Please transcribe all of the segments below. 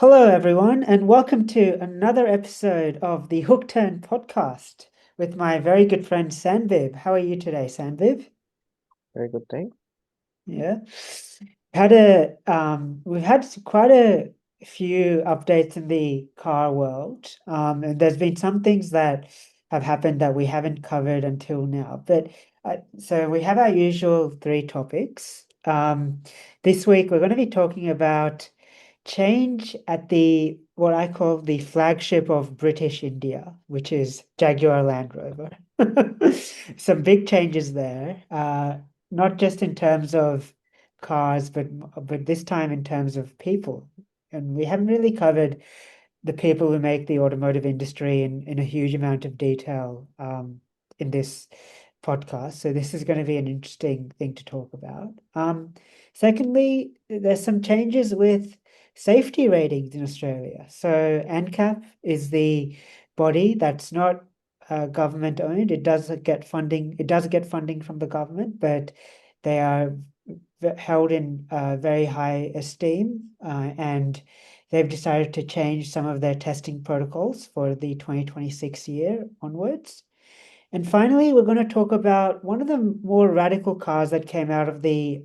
Hello, everyone, and welcome to another episode of the Hook Turn podcast with my very good friend Sanbib. How are you today, Sanbib? Very good thing. Yeah. We've had quite a few updates in the car world, and there's been some things that have happened that we haven't covered until now. So we have our usual three topics. This week we're going to be talking about change at the what I call the flagship of British India, which is Jaguar Land Rover. Some big changes there, not just in terms of cars, but this time in terms of people. And we haven't really covered the people who make the automotive industry in a huge amount of detail in this podcast. So this is going to be an interesting thing to talk about. Secondly, there's some changes with safety ratings in Australia. So ANCAP is the body that's not government owned. It does get funding. It does get funding from the government, but they are held in very high esteem, and they've decided to change some of their testing protocols for the 2026 year onwards. And finally, we're going to talk about one of the more radical cars that came out of the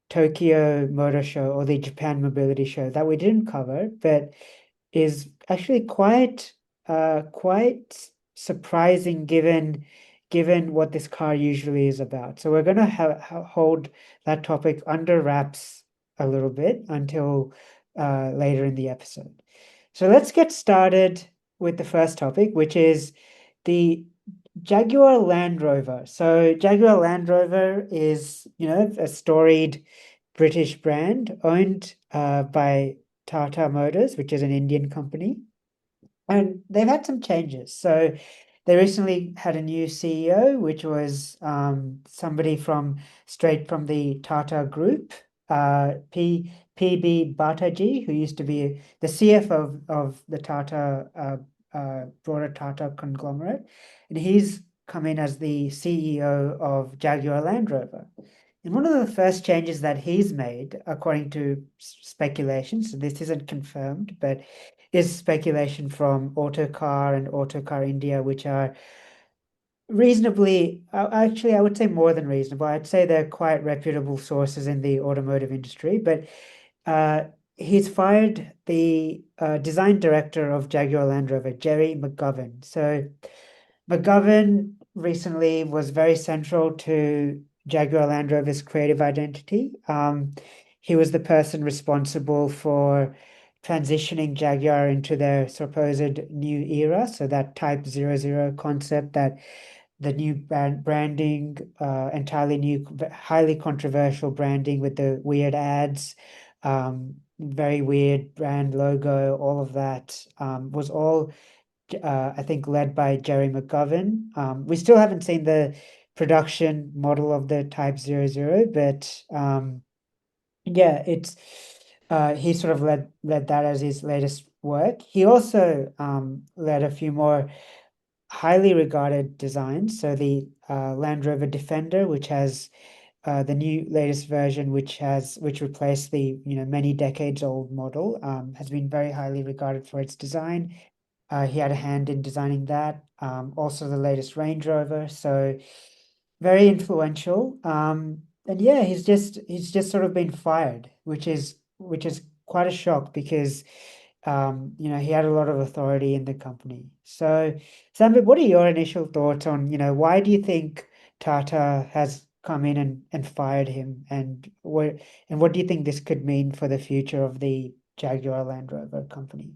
Tokyo Motor Show or the Japan Mobility Show that we didn't cover, but is actually quite surprising given what this car usually is about. So we're going to hold that topic under wraps a little bit until later in the episode. So let's get started with the first topic, which is the Jaguar Land Rover. So Jaguar Land Rover is, a storied British brand owned by Tata Motors, which is an Indian company. And they've had some changes. So they recently had a new CEO, which was somebody from straight from the Tata Group, PB Bhattaji, who used to be the CFO of the Tata broader Tata conglomerate, and he's come in as the CEO of Jaguar Land Rover. And one of the first changes that he's made, according to speculation, so this isn't confirmed, but is speculation from Autocar and Autocar India, which are reasonably, actually, I would say more than reasonable. I'd say they're quite reputable sources in the automotive industry, but uh, he's fired the design director of Jaguar Land Rover, Gerry McGovern. So McGovern recently was very central to Jaguar Land Rover's creative identity. He was the person responsible for transitioning Jaguar into their supposed new era. So that Type 00 concept, that the new branding, entirely new, highly controversial branding with the weird ads, very weird brand logo, all of that was all I think led by Gerry McGovern. We still haven't seen the production model of the Type 00, but yeah, it's he sort of led that as his latest work. He also led a few more highly regarded designs. So the Land Rover Defender, which has the new latest version, which replaced the many decades old model, has been very highly regarded for its design. He had a hand in designing that. Also the latest Range Rover, so very influential. And yeah, he's just sort of been fired, which is quite a shock because he had a lot of authority in the company. So, Sambit, what are your initial thoughts on, why do you think Tata has come in and fired him, and what do you think this could mean for the future of the Jaguar Land Rover company?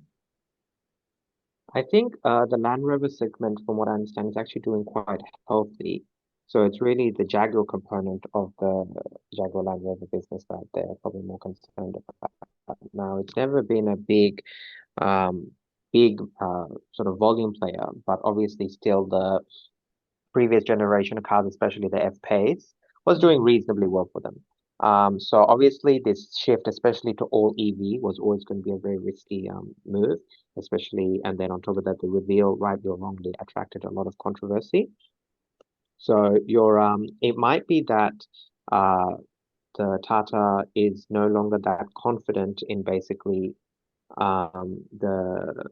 I think the Land Rover segment, from what I understand, is actually doing quite healthy. So it's really the Jaguar component of the Jaguar Land Rover business that they're probably more concerned about now. It's never been a um, big sort of volume player, but obviously still the previous generation of cars, especially the F-Pace, was doing reasonably well for them. So obviously this shift, especially to all EV, was always going to be a very risky move, especially, and then on top of that, the reveal, rightly or wrongly, attracted a lot of controversy. So it might be that uh, the Tata is no longer that confident in basically the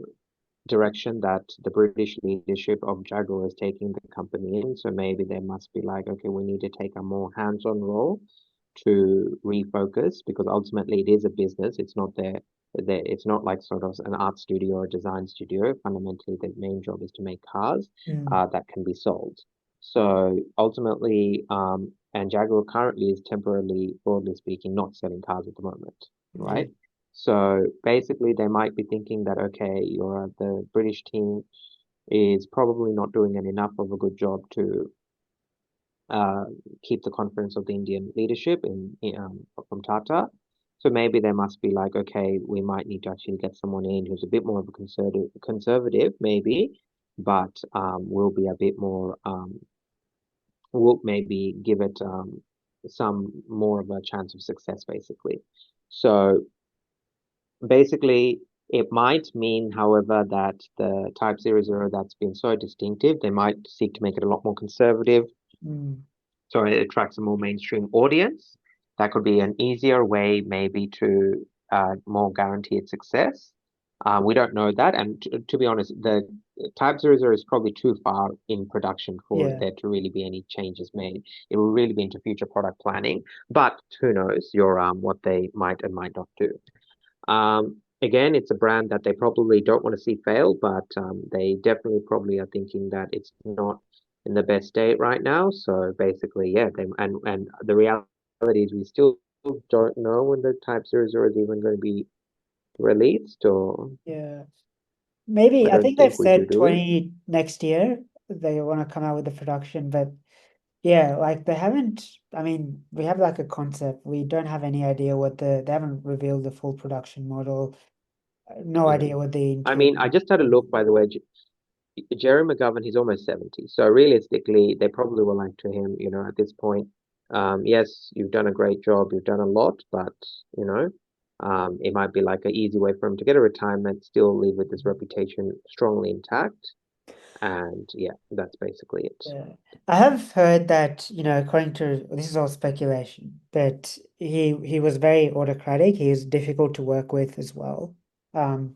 direction that the British leadership of Jaguar is taking the company in. So maybe they must be like, okay, we need to take a more hands-on role to refocus because ultimately it is a business. It's not it's not like sort of an art studio or a design studio. Fundamentally, the main job is to make cars Mm, that can be sold. So ultimately, and Jaguar currently is temporarily, broadly speaking, not selling cars at the moment, yeah. right? So basically, they might be thinking that, okay, the British team is probably not doing enough of a good job to uh, keep the confidence of the Indian leadership from Tata. So maybe they must be like, okay, we might need to actually get someone in who's a bit more of a conservative maybe, but will be a bit more, will maybe give it some more of a chance of success, basically. So basically, it might mean, however, that the Type 00 that's been so distinctive, they might seek to make it a lot more conservative Mm, so it attracts a more mainstream audience. That could be an easier way, maybe, to more guaranteed success. We don't know that, and to be honest, the Type 00 is probably too far in production for yeah. there to really be any changes made. It will really be into future product planning, but who knows your what they might and might not do. Again, it's a brand that they probably don't want to see fail, but they definitely probably are thinking that it's not in the best state right now. So basically, yeah, and the reality is we still don't know when the Type 00 is even going to be released, or Yeah. I Maybe I don't think they've think we do, said do we? 20 next year they want to come out with the production, but yeah, like they haven't, I mean, we have like a concept. We don't have any idea they haven't revealed the full production model. No Mm. idea what the I interior mean, I just had a look, by the way. Gerry McGovern, he's almost 70. So realistically, they probably were like to him, at this point, yes, you've done a great job, you've done a lot, but, you know, it might be like an easy way for him to get a retirement, still leave with his reputation strongly intact. And yeah, that's basically it. Yeah. I have heard that, according to this is all speculation, but he was very autocratic. He was difficult to work with as well. Um,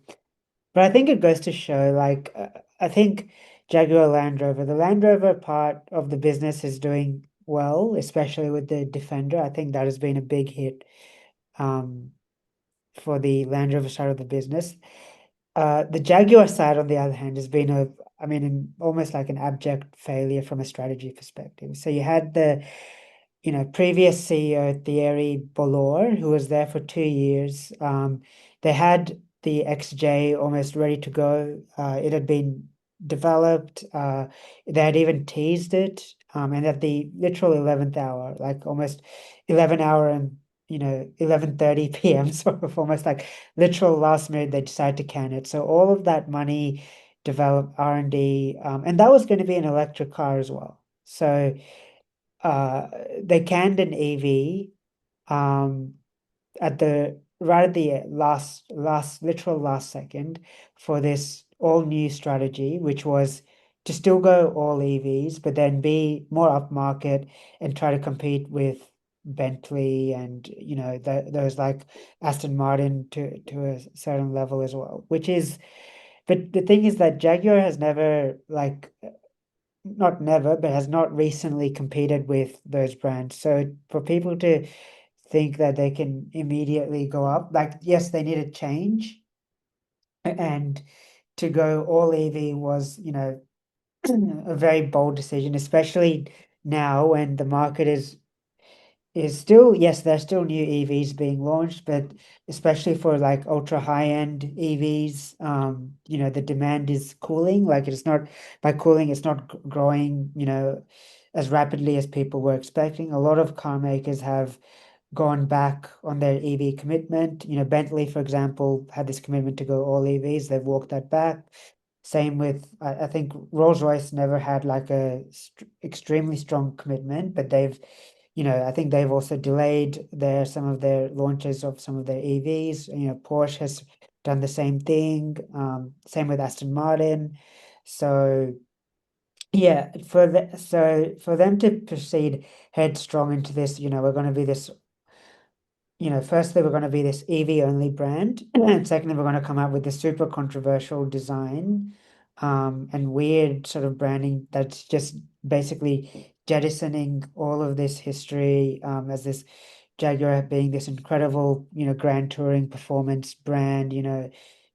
but I think it goes to show, like, I think Jaguar Land Rover, the Land Rover part of the business is doing well, especially with the Defender. I think that has been a big hit um, for the Land Rover side of the business. The Jaguar side, on the other hand, has been I mean, almost like an abject failure from a strategy perspective. So you had the, previous CEO, Thierry Bolloré, who was there for 2 years. They had the XJ almost ready to go. It had been developed. They had even teased it. And at the literal 11th hour, like almost 11 hour and 11:30 p.m. sort of almost like literal last minute they decided to can it. So all of that money developed R&D, and that was going to be an electric car as well. So uh, they canned an EV um, at the right at the literal last second for this all new strategy, which was to still go all EVs, but then be more upmarket and try to compete with Bentley and those like Aston Martin to a certain level as well. But the thing is that Jaguar has never like not never, but has not recently competed with those brands. So for people to think that they can immediately go up, like yes, they need a change, and to go all EV was, a very bold decision, especially now when the market is still, yes, there's still new EVs being launched, but especially for like ultra high-end EVs, the demand is cooling. Like it's not by cooling, it's not growing, as rapidly as people were expecting. A lot of car makers have gone back on their EV commitment. Bentley, for example, had this commitment to go all EVs. They've walked that back. Same with, I think Rolls-Royce never had like a extremely strong commitment, but I think they've also delayed some of their launches of some of their EVs. Porsche has done the same thing. Same with Aston Martin. So yeah, so for them to proceed headstrong into this, we're going to be this firstly, we're going to be this EV only brand, and secondly, we're going to come out with this super controversial design, and weird sort of branding that's just basically jettisoning all of this history, as this Jaguar being this incredible, grand touring performance brand,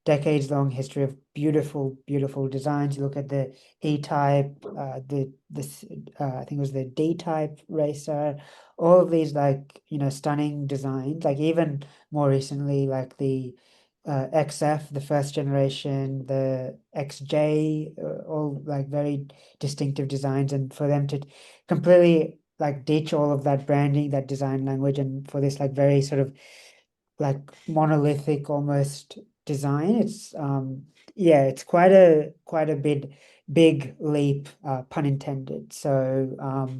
decades long history of beautiful, beautiful designs. You look at the E-Type, the this I think it was the D-Type racer, all of these like, stunning designs, like even more recently, like the XF, the first generation, the XJ, all like very distinctive designs, and for them to completely like ditch all of that branding, that design language, and for this like very sort of like monolithic almost design. It's yeah, it's quite a big leap, pun intended. So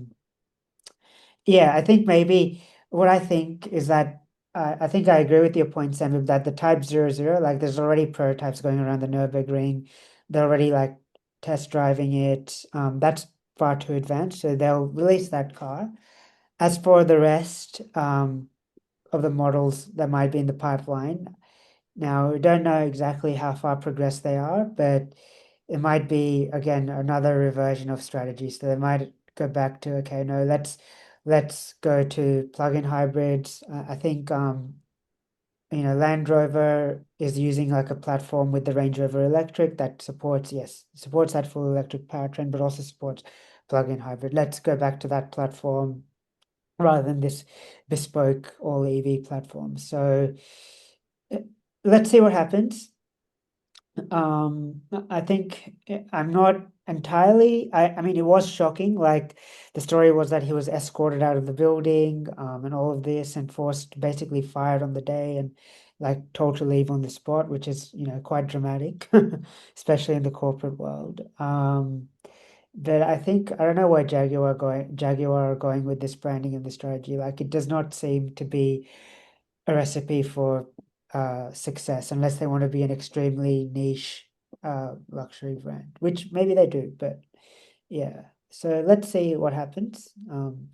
yeah, I think maybe what I think is that I think I agree with your point, Sam, that the Type 00, like there's already prototypes going around the Nürburgring. They're already like test driving it. That's far too advanced, so they'll release that car. As for the rest of the models that might be in the pipeline, now we don't know exactly how far progressed they are, but it might be again another reversion of strategy. So they might go back to, okay, no, let's go to plug-in hybrids. I think Land Rover is using like a platform with the Range Rover Electric that supports, yes, supports that full electric powertrain, but also supports plug-in hybrid. Let's go back to that platform rather than this bespoke all EV platform. So uh, let's see what happens. I think I'm not entirely. I mean, it was shocking. Like the story was that he was escorted out of the building, and all of this, and forced, basically fired on the day, and like told to leave on the spot, which is, quite dramatic, especially in the corporate world. But I think I don't know where Jaguar are going with this branding and the strategy. Like it does not seem to be a recipe for success unless they want to be an extremely niche luxury brand, which maybe they do, but yeah. So let's see what happens.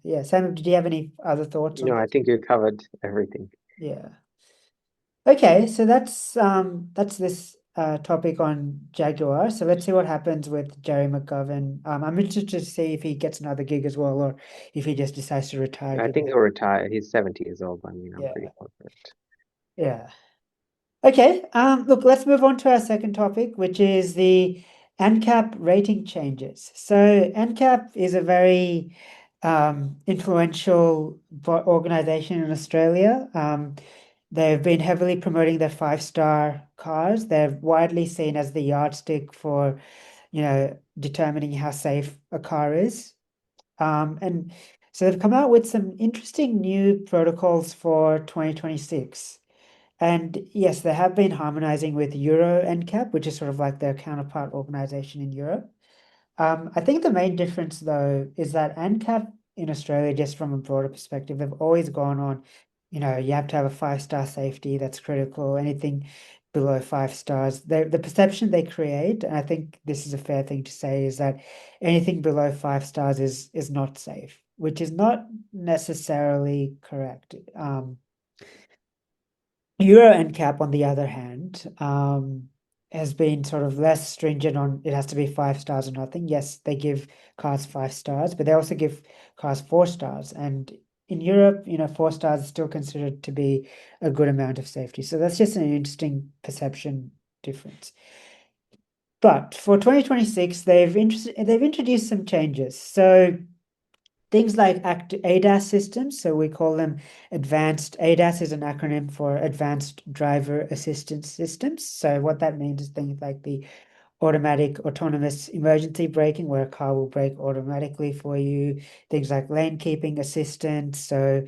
Yeah, Sam, did you have any other thoughts on I this? think you covered everything. Yeah. Okay, so that's this topic on Jaguar. So let's see what happens with Gerry McGovern. I'm interested to see if he gets another gig as well, or if he just decides to retire, I think given, he'll retire. He's 70 years old. I mean, I'm pretty yeah, confident. yeah. Okay, look, let's move on to our second topic, which is the ANCAP rating changes. So ANCAP is a very influential organization in Australia. They've been heavily promoting their five-star cars. They're widely seen as the yardstick for, determining how safe a car is. And so they've come out with some interesting new protocols for 2026. And yes, they have been harmonizing with Euro NCAP, which is sort of like their counterpart organization in Europe. I think the main difference, though, is that ANCAP in Australia, just from a broader perspective, they've always gone on, you have to have a five-star safety, that's critical. Anything below 5 stars, the perception they create, and I think this is a fair thing to say, is that anything below 5 stars is not safe, which is not necessarily correct. Euro NCAP, on the other hand, has been sort of less stringent on it has to be 5 stars or nothing. Yes, they give cars 5 stars, but they also give cars 4 stars. And in Europe, 4 stars is still considered to be a good amount of safety. So that's just an interesting perception difference. But for 2026, they've introduced some changes. So things like ADAS systems, so we call them advanced. ADAS is an acronym for Advanced Driver Assistance Systems. So what that means is things like the automatic autonomous emergency braking, where a car will brake automatically for you. Things like lane keeping assistance. So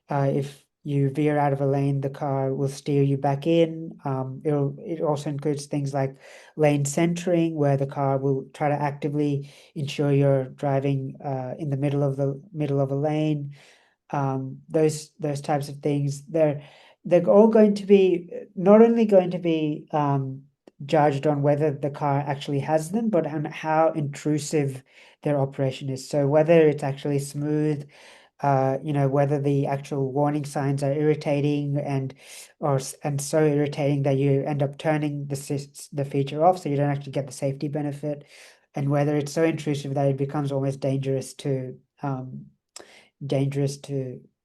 if you veer out of a lane, the car will steer you back in. It also includes things like lane centering, where the car will try to actively ensure you're driving in the middle of a lane. Those types of things. They're all going to be not only going to be judged on whether the car actually has them, but on how intrusive their operation is. So whether it's actually smooth, whether the actual warning signs are irritating and so irritating that you end up turning the feature off so you don't actually get the safety benefit, and whether it's so intrusive that it becomes almost dangerous to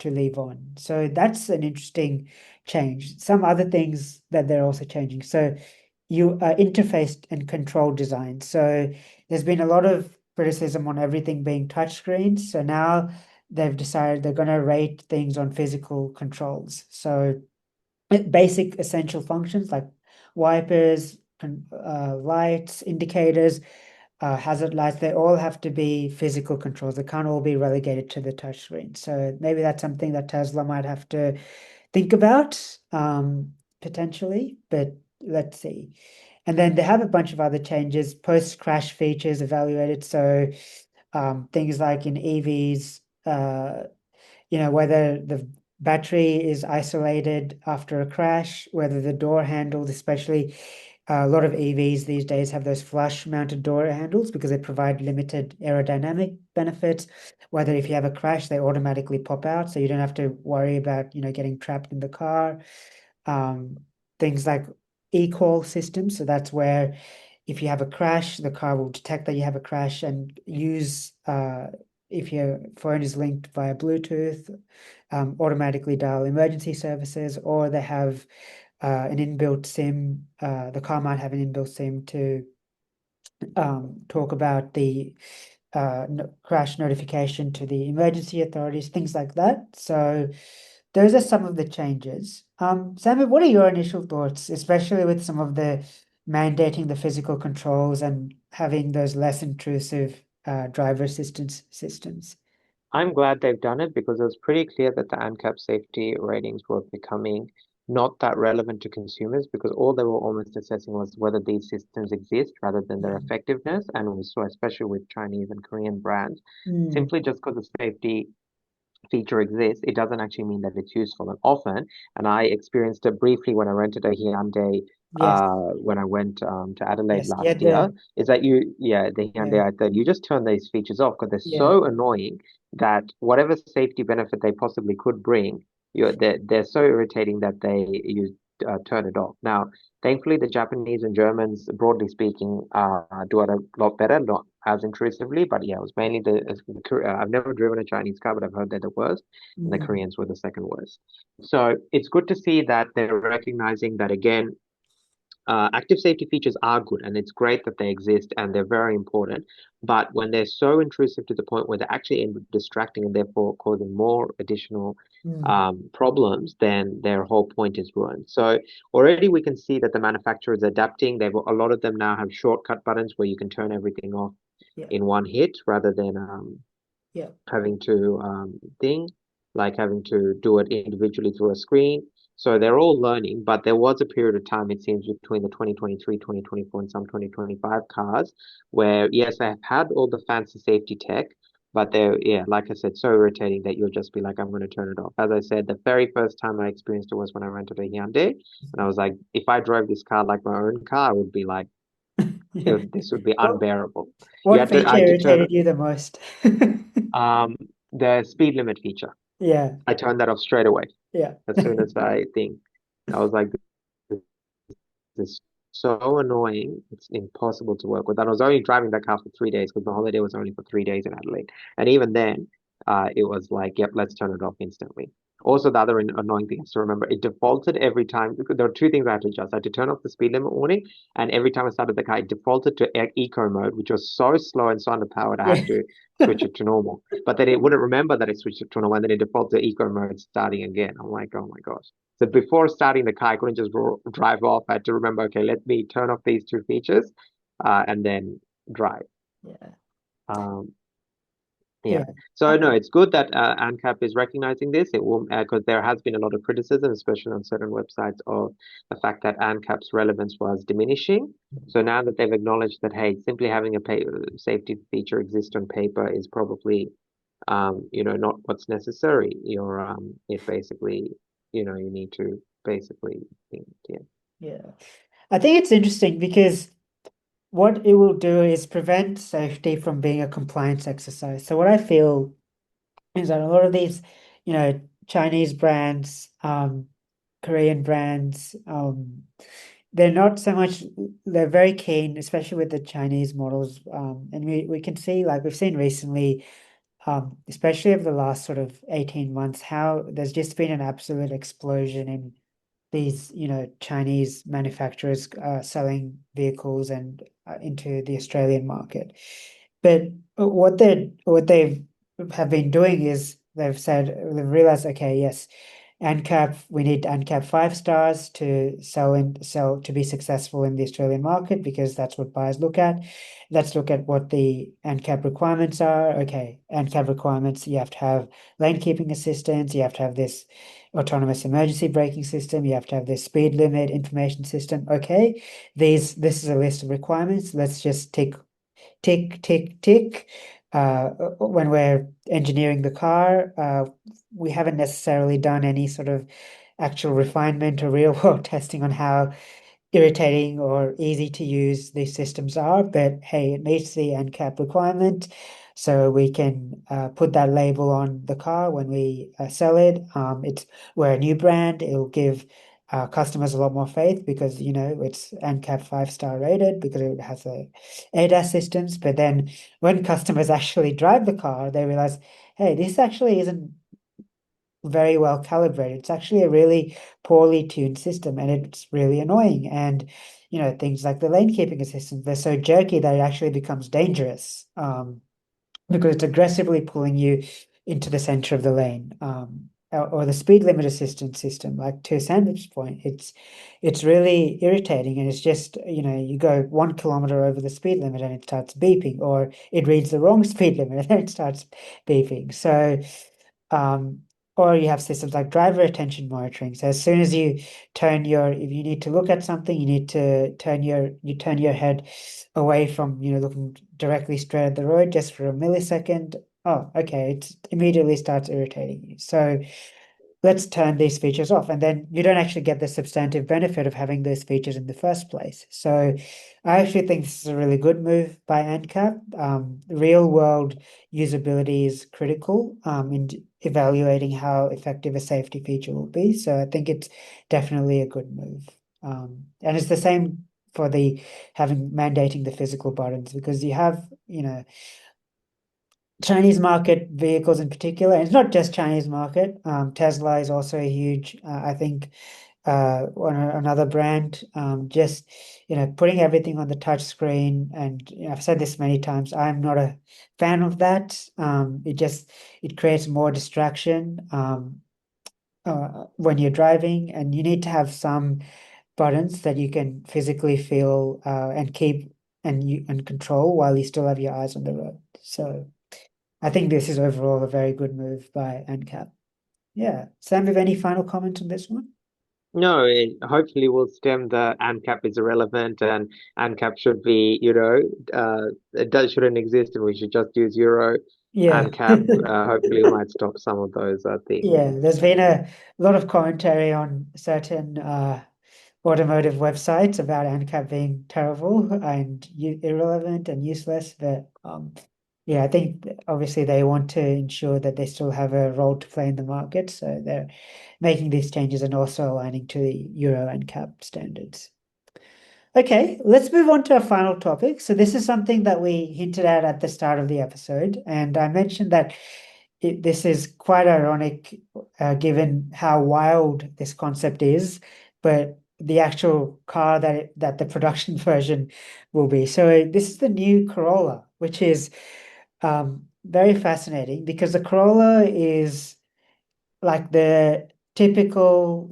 leave on. So that's an interesting change. Some other things that they're also changing. So you interface and control design. So there's been a lot of criticism on everything being touchscreens. So now they've decided they're going to rate things on physical controls. So basic essential functions like wipers, lights, indicators, hazard lights, they all have to be physical controls. They can't all be relegated to the touchscreen. So maybe that's something that Tesla might have to think about, potentially, but let's see. And then they have a bunch of other changes, post-crash features evaluated. So things like in EVs, whether the battery is isolated after a crash, whether the door handles, especially a lot of EVs these days have those flush mounted door handles because they provide limited aerodynamic benefits. Whether if you have a crash, they automatically pop out, so you don't have to worry about, getting trapped in the car. Um, Things like e-call systems. So that's where if you have a crash, the car will detect that you have a crash and use, if your phone is linked via Bluetooth, automatically dial emergency services, or they have an inbuilt SIM. The car might have an inbuilt SIM to talk about the crash notification to the emergency authorities, things like that. So those are some of the changes. Sammy, what are your initial thoughts, especially with some of the mandating the physical controls and having those less intrusive driver assistance systems? I'm glad they've done it because it was pretty clear that the ANCAP safety ratings were becoming not that relevant to consumers because all they were almost assessing was whether these systems exist rather than their Mm. effectiveness. And we saw, especially with Chinese and Korean brands, Mm. simply just because the safety feature exists, it doesn't actually mean that it's useful. And often, and I experienced it briefly when I rented a Hyundai Yes, when I went to Adelaide yes, last year, is that the yeah, Hyundai, that you just turn these features off because they're yeah, so annoying that whatever safety benefit they possibly could bring, they're so irritating that you turn it off. Now, thankfully, the Japanese and Germans, broadly speaking, do it a lot better, not as intrusively. But yeah, it was mainly I've never driven a Chinese car, but I've heard they're the worst, and the mm, Koreans were the second worst. So it's good to see that they're recognizing that again. Active safety features are good and it's great that they exist and they're very important. But when they're so intrusive to the point where they're actually end up distracting and therefore causing more additional mm, problems, then their whole point is ruined. So already we can see that the manufacturers are adapting. A lot of them now have shortcut buttons where you can turn everything off yeah, in one hit rather than yeah, having to having to do it individually through a screen. So they're all learning, but there was a period of time, it seems, between the 2023, 2024, and some 2025 cars where, yes, they have had all the fancy safety tech, but they're, yeah, like I said, so irritating that you'll just be like, I'm going to turn it off. As I said, the very first time I experienced it was when I rented a Hyundai, and I was like, if I drove this car like my own car, I would be like, yeah. this would be What unbearable. what I feature had to turn irritated you the most? the speed limit feature. Yeah, I turned that off straight away yeah, as soon as I think. I was like, this is so annoying. It's impossible to work with. And I was only driving that car for 3 days because the holiday was only for 3 days in Adelaide. And even then, it was like, yep, let's turn it off instantly. Also, the other annoying thing is to remember, it defaulted every time. There were two things I had to adjust. I had to turn off the speed limit warning, and every time I started the car, it defaulted to eco mode, which was so slow and so underpowered, I yeah. had to switch it to normal. But then it wouldn't remember that I switched it to normal, and then it defaulted to eco mode starting again. I'm like, oh my gosh. So before starting the car, I couldn't just drive off. I had to remember, okay, let me turn off these two features, and then drive. Yeah. Um, yeah. Yeah. So no, it's good that ANCAP is recognizing this. It will because there has been a lot of criticism, especially on certain websites, of the fact that ANCAP's relevance was diminishing. So now that they've acknowledged that, hey, simply having a safety feature exist on paper is probably, not what's necessary. It basically, you need to basically think, yeah. Yeah. I think it's interesting because what it will do is prevent safety from being a compliance exercise. So what I feel is that a lot of these, Chinese brands, Korean brands, they're not so much, they're very keen, especially with the Chinese models. And we can see, like we've seen recently, especially over the last sort of 18 months, how there's just been an absolute explosion in these, Chinese manufacturers selling vehicles and into the Australian market. But what they have been doing is they've realized, okay, yes, ANCAP, we need ANCAP 5 stars to sell to be successful in the Australian market because that's what buyers look at. Let's look at what the ANCAP requirements are. Okay, ANCAP requirements, you have to have lane keeping assistance, you have to have this autonomous emergency braking system, you have to have this speed limit information system. Okay, this is a list of requirements. Let's just tick, tick, tick. When we're engineering the car, we haven't necessarily done any sort of actual refinement or real world testing on how irritating or easy to use these systems are, but hey, it meets the NCAP requirement. So we can put that label on the car when we sell it. We're a new brand. It'll give customers a lot more faith because it's NCAP 5 star rated because it has a ADAS systems. But then when customers actually drive the car, they realize, hey, this actually isn't very well calibrated. It's actually a really poorly tuned system and it's really annoying. And, things like the lane keeping assistance, they're so jerky that it actually becomes dangerous because it's aggressively pulling you into the center of the lane. Or the speed limit assistance system, like to Sandwich point, it's really irritating, and it's just you go 1 kilometer over the speed limit and it starts beeping, or it reads the wrong speed limit and then it starts beeping. So um, or you have systems like driver attention monitoring. So as soon as if you need to look at something, you need to turn your head away from, looking directly straight at the road just for a millisecond. Oh, okay, it immediately starts irritating you. So let's turn these features off. And then you don't actually get the substantive benefit of having those features in the first place. So I actually think this is a really good move by ANCAP. Real world usability is critical in evaluating how effective a safety feature will be. So I think it's definitely a good move. And it's the same for the having mandating the physical buttons because you have, Chinese market vehicles in particular, and it's not just Chinese market. Tesla is also a huge, I think, another brand. Just putting everything on the touch screen, and I've said this many times. I'm not a fan of that. It creates more distraction when you're driving, and you need to have some buttons that you can physically feel and keep and control while you still have your eyes on the road. So. I think this is overall a very good move by ANCAP. Yeah. Sam, have any final comments on this one? No, hopefully we'll stem the ANCAP is irrelevant and ANCAP should be, it does shouldn't exist and we should just use Euro Yeah. ANCAP. Hopefully we might stop some of those things. Yeah. There's been a lot of commentary on certain automotive websites about ANCAP being terrible and irrelevant and useless. But yeah, I think obviously they want to ensure that they still have a role to play in the market. So they're making these changes and also aligning to the Euro ANCAP standards. Okay, let's move on to our final topic. So this is something that we hinted at the start of the episode, and I mentioned that this is quite ironic, given how wild this concept is, but the actual car that the production version will be. So this is the new Corolla, which is very fascinating because the Corolla is like the typical,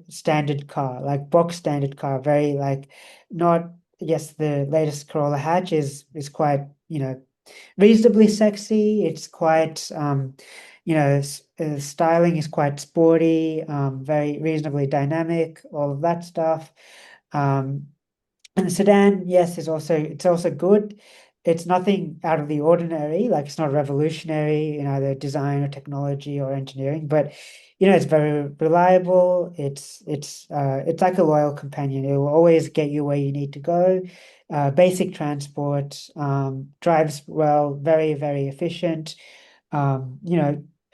standard car, like box standard car, very like not, yes, the latest Corolla hatch is quite, reasonably sexy. It's quite, styling is quite sporty, very reasonably dynamic, all of that stuff. Um, and the sedan, yes, it's also good. It's nothing out of the ordinary, like it's not revolutionary in either design or technology or engineering, but it's very reliable. It's like a loyal companion. It will always get you where you need to go. Basic transport, drives well, very, very efficient.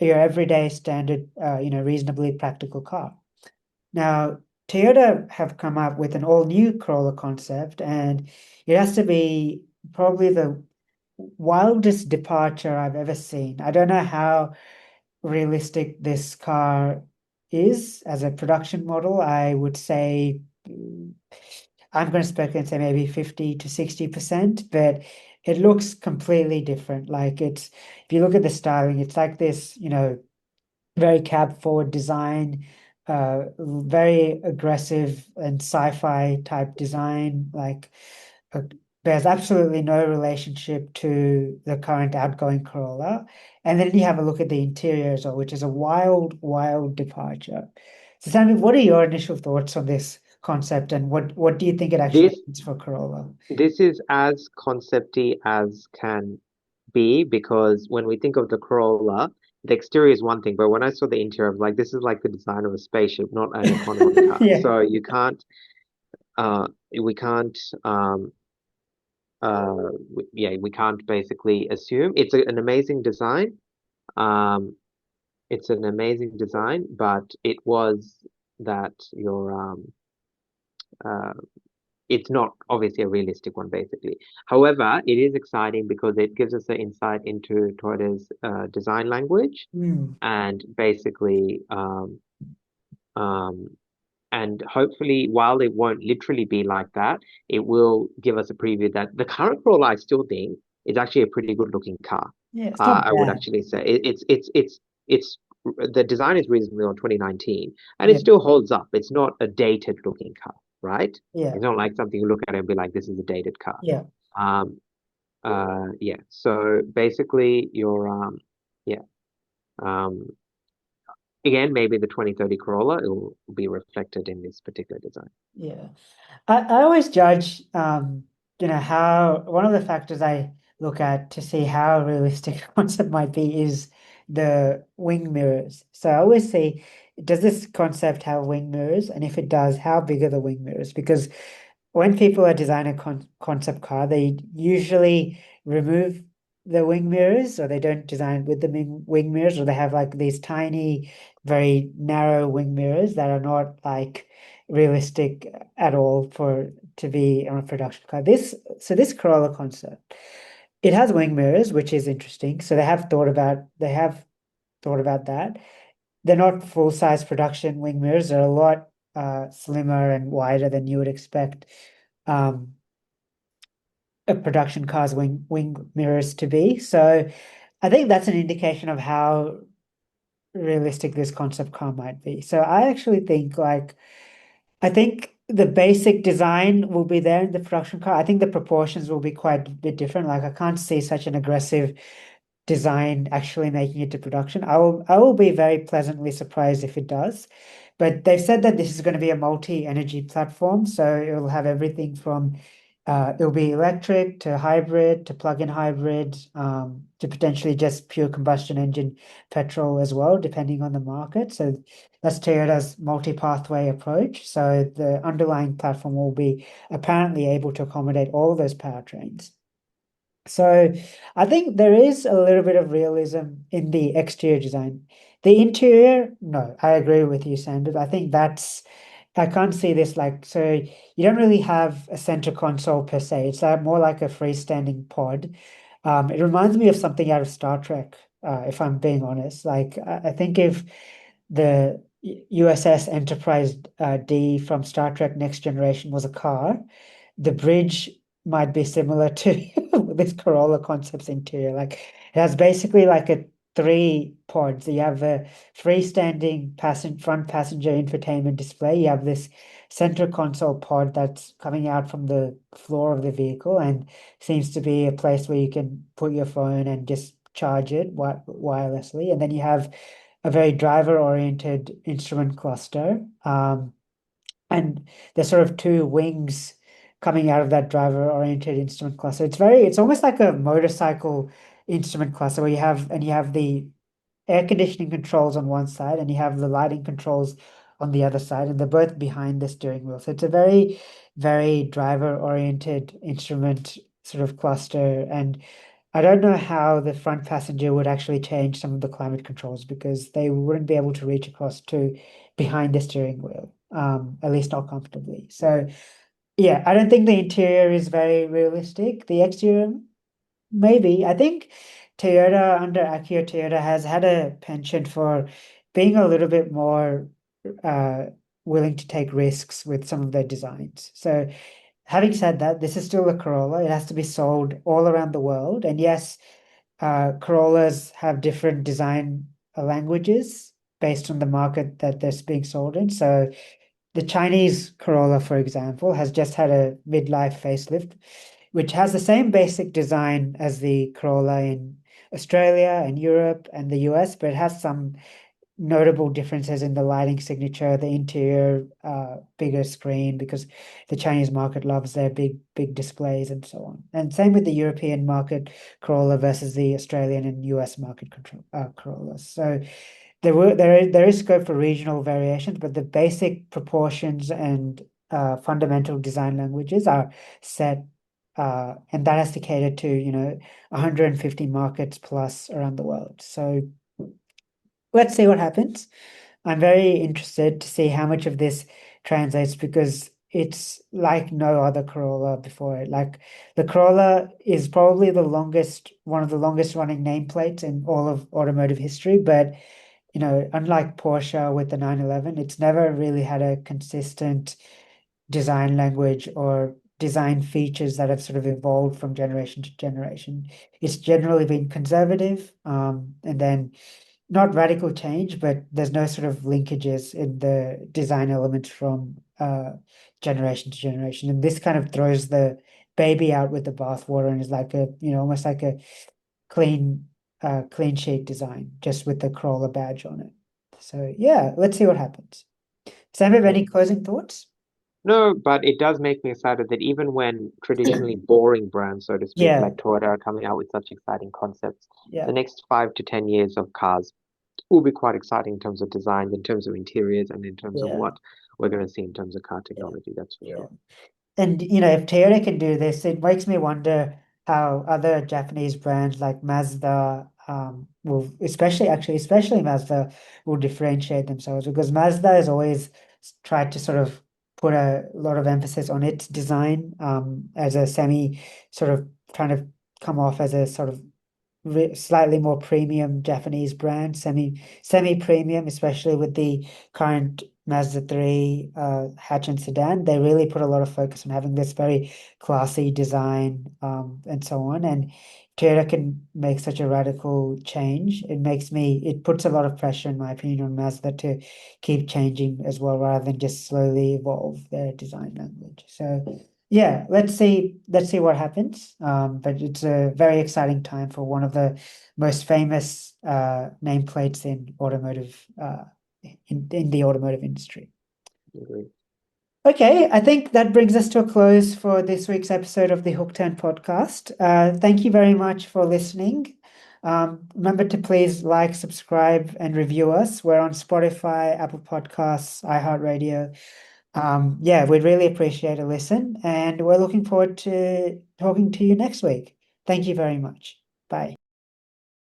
your everyday standard, reasonably practical car. Now, Toyota have come up with an all-new Corolla concept, and it has to be probably the wildest departure I've ever seen. I don't know how realistic this car is as a production model. I would say I'm going to speculate and say maybe 50 to 60%, but it looks completely different. Like if you look at the styling, it's like this, very cab forward design, very aggressive and sci-fi type design. Like uh, there's absolutely no relationship to the current outgoing Corolla. And then you have a look at the interior as well, which is a wild, wild departure. So, Sammy, what are your initial thoughts on this concept, and what do you think it actually This means for Corolla? this is as concepty as can be because when we think of the Corolla, the exterior is one thing, but when I saw the interior, I was like, this is like the design of a spaceship, not an economy car. Yeah. So you can't, we can't, we can't basically assume an amazing design. Um, it's an amazing design, but it was that uh, it's not obviously a realistic one, basically. However, it is exciting because it gives us an insight into Toyota's design language Mm. and basically, um, and hopefully, while it won't literally be like that, it will give us a preview that the current Corolla, I still think, is actually a pretty good looking car. Yeah, it's not I would bad. actually say it's the design is reasonably on 2019 and it Yeah, still holds up. It's not a dated looking car, right? yeah, It's not like something you look at it and be like, this is a dated car. yeah, Um, yeah. So basically, yeah. Um, again, maybe the 2030 Corolla it will be reflected in this particular design. yeah. I always judge, how one of the factors I look at to see how realistic a concept might be is the wing mirrors. So I always say, does this concept have wing mirrors? And if it does, how big are the wing mirrors? Because when people are designing a concept car, they usually remove the wing mirrors, or they don't design with the wing mirrors, or they have like these tiny, very narrow wing mirrors that are not like realistic at all for to be on a production car. This Corolla concept, it has wing mirrors, which is interesting. So they have thought about that. They're not full-size production wing mirrors. They're a lot slimmer and wider than you would expect um, a production car's wing mirrors to be. So I think that's an indication of how realistic this concept car might be. So I actually think I think the basic design will be there in the production car. I think the proportions will be quite a bit different. Like I can't see such an aggressive design actually making it to production. I will be very pleasantly surprised if it does. But they've said that this is going to be a multi-energy platform, so it'll have everything from it'll be electric to hybrid to plug-in hybrid to potentially just pure combustion engine petrol as well, depending on the market. So that's Toyota's multi-pathway approach. So the underlying platform will be apparently able to accommodate all those powertrains. So I think there is a little bit of realism in the exterior design. The interior, no, I agree with you, Sanders. I think I can't see this so you don't really have a center console per se. It's more like a freestanding pod. It reminds me of something out of Star Trek, if I'm being honest. Like I think if the USS Enterprise D from Star Trek Next Generation was a car, the bridge might be similar to this Corolla concept's interior. Like it has basically like a three pods. You have a freestanding front passenger infotainment display. You have this center console pod that's coming out from the floor of the vehicle and seems to be a place where you can put your phone and just charge it wirelessly. And then you have a very driver-oriented instrument cluster. And there's sort of two wings coming out of that driver-oriented instrument cluster. It's almost like a motorcycle instrument cluster where you have the air conditioning controls on one side and you have the lighting controls on the other side, and they're both behind the steering wheel. So it's a very, very driver-oriented instrument sort of cluster. And I don't know how the front passenger would actually change some of the climate controls because they wouldn't be able to reach across to behind the steering wheel, at least not comfortably. So yeah, I don't think the interior is very realistic. The exterior, maybe. I think Toyota under Akio Toyota has had a penchant for being a little bit more uh, willing to take risks with some of their designs. So having said that, this is still a Corolla. It has to be sold all around the world. And yes, Corollas have different design languages based on the market that they're being sold in. So the Chinese Corolla, for example, has just had a midlife facelift, which has the same basic design as the Corolla in Australia and Europe and the US, but it has some notable differences in the lighting signature, the interior, bigger screen, because the Chinese market loves their big displays and so on. And same with the European market Corolla versus the Australian and US market control Corollas. So there is scope for regional variations, but the basic proportions and fundamental design languages are set, and that has to cater to 150 markets plus around the world. So let's see what happens. I'm very interested to see how much of this translates because it's like no other Corolla before it. Like the Corolla is probably one of the longest running nameplates in all of automotive history, but unlike Porsche with the 911, it's never really had a consistent design language or design features that have sort of evolved from generation to generation. It's generally been conservative, and then not radical change, but there's no sort of linkages in the design elements from generation to generation. And this kind of throws the baby out with the bathwater and is like almost like a clean clean sheet design, just with the Corolla badge on it. So yeah, let's see what happens. Sam, have Okay. any closing thoughts? No, but it does make me excited that even when traditionally boring brands, so to speak, Yeah, like Toyota are coming out with such exciting concepts, yeah, the next 5 to 10 years of cars will be quite exciting in terms of design, in terms of interiors, and in terms of yeah, what we're going to see in terms of car yeah, technology, that's for yeah. sure. And if Toyota can do this, it makes me wonder how other Japanese brands like Mazda will, especially Mazda, will differentiate themselves because Mazda has always tried to sort of put a lot of emphasis on its design as a semi sort of trying to come off as a sort of slightly more premium Japanese brand, semi premium, especially with the current Mazda 3 hatch and sedan. They really put a lot of focus on having this very classy design and so on. And Toyota can make such a radical change. It puts a lot of pressure, in my opinion, on Mazda to keep changing as well, rather than just slowly evolve their design language. So yeah, let's see what happens. But it's a very exciting time for one of the most famous nameplates in automotive in the automotive industry. Agree. Okay, I think that brings us to a close for this week's episode of the Hook Turn podcast. Thank you very much for listening. Remember to please like, subscribe, and review us. We're on Spotify, Apple Podcasts, iHeartRadio. Yeah, we'd really appreciate a listen, and we're looking forward to talking to you next week. Thank you very much. Bye.